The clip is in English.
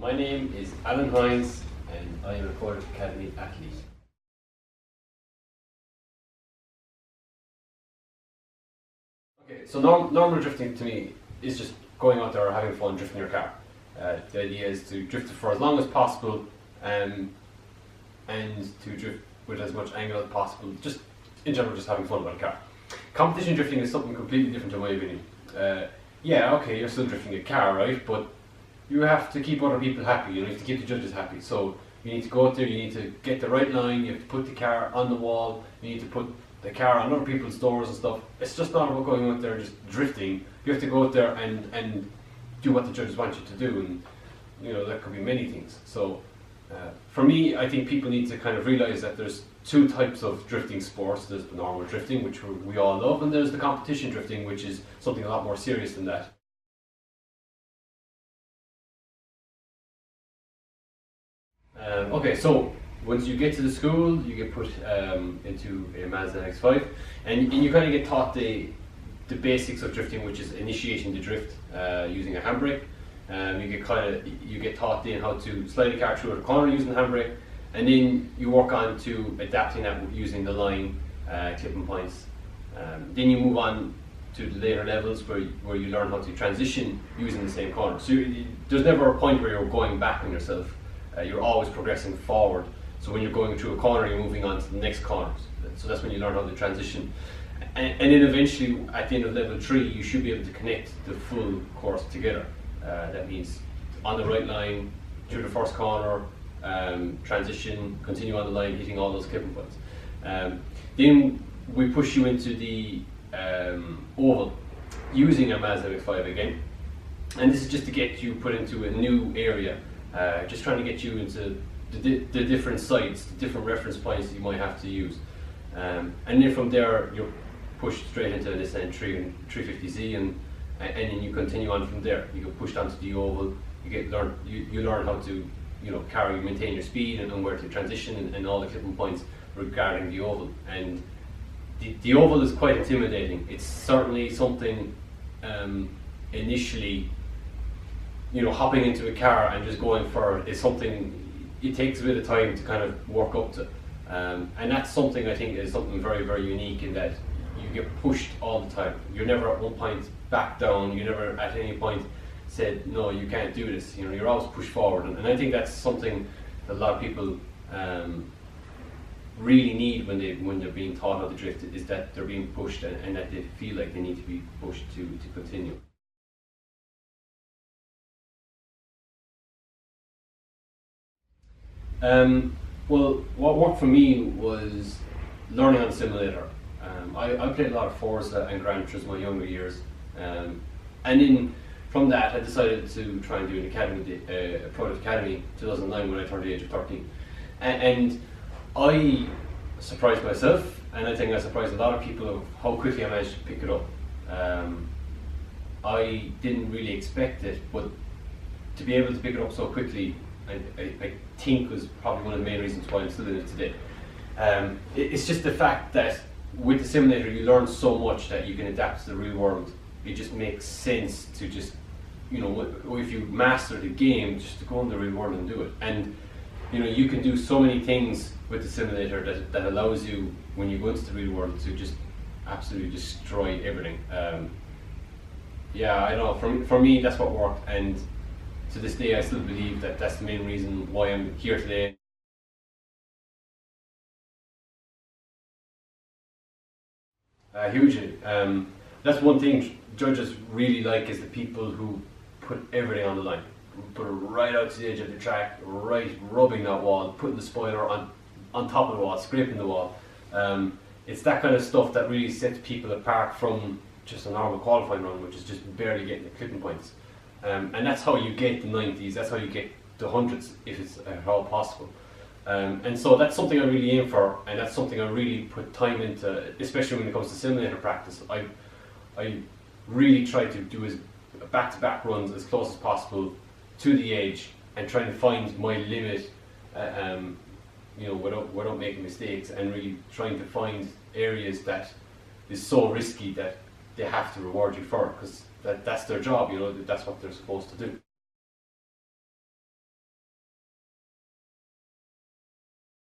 My name is Alan Hynes and I am a Prodrift Academy athlete. Okay, so normal drifting to me is just going out there having fun drifting your car. The idea is to drift it for as long as possible and to drift with as much angle as possible, just in general just having fun about a car. Competition drifting is something completely different in my opinion. Yeah, okay, you're still drifting a car, right? But you have to keep other people happy, you have to keep the judges happy. So you need to go out there, you need to get the right line, you have to put the car on the wall, you need to put the car on other people's doors and stuff. It's just not about going out there and just drifting. You have to go out there and do what the judges want you to do, and you know, that could be many things. So for me, I think people need to kind of realise that there's two types of drifting sports. There's the normal drifting, which we all love, and there's the competition drifting, which is something a lot more serious than that. Okay, so once you get to the school, you get put into a Mazda X5, and you kind of get taught the basics of drifting, which is initiating the drift using a handbrake. You get taught then how to slide a car through a corner using the handbrake, and then you work on to adapting that using the line, clipping points. Then you move on to the later levels where you learn how to transition using the same corner. So there's never a point where you're going back on yourself. You're always progressing forward. So when you're going through a corner, you're moving on to the next corner. So that's when you learn how to transition. And then eventually, at the end of level 3, you should be able to connect the full course together. That means on the right line, through the first corner, transition, continue on the line, hitting all those clipping points. Then we push you into the oval using a Mazda X5 again. And this is just to get you put into a new area. Just trying to get you into the different sites, the different reference points that you might have to use. And then from there, you're pushed straight into this N3 and 350Z, and then you continue on from there. You get pushed onto the oval, you learn how to maintain your speed and where to transition and all the clipping points regarding the oval. And the oval is quite intimidating. It's certainly something initially, hopping into a car and just going for it is something, it takes a bit of time to kind of work up to. And that's something I think is something very, very unique, in that you get pushed all the time. You're never at one point back down, you never at any point said, no, you can't do this. You're always pushed forward. And I think that's something that a lot of people really need when they're being taught how to drift, is that they're being pushed and that they feel like they need to be pushed to continue. Well, what worked for me was learning on the simulator. I played a lot of Forza and Gran Turismo in my younger years, and then from that I decided to try and do an academy, a Prodrift Academy, 2009, when I turned the age of 13. And I surprised myself, and I think I surprised a lot of people of how quickly I managed to pick it up. I didn't really expect it, but to be able to pick it up so quickly, I think was probably one of the main reasons why I'm still in it today. It's just the fact that with the simulator you learn so much that you can adapt to the real world. It just makes sense to just, if you master the game, just to go in the real world and do it. And you can do so many things with the simulator that allows you, when you go into the real world, to just absolutely destroy everything. Yeah, I know, for me that's what worked, and to this day I still believe that that's the main reason why I'm here today. Hugely. That's one thing judges really like, is the people who put everything on the line. Put it right out to the edge of the track, right rubbing that wall, putting the spoiler on top of the wall, scraping the wall. It's that kind of stuff that really sets people apart from just a normal qualifying run, which is just barely getting the clipping points. And that's how you get the 90s, that's how you get the 100s, if it's at all possible. And so that's something I really aim for, and that's something I really put time into, especially when it comes to simulator practice. I really try to do as back-to-back runs as close as possible to the edge, and trying to find my limit, without making mistakes, and really trying to find areas that is so risky that they have to reward you for it, because that's their job, that's what they're supposed to do.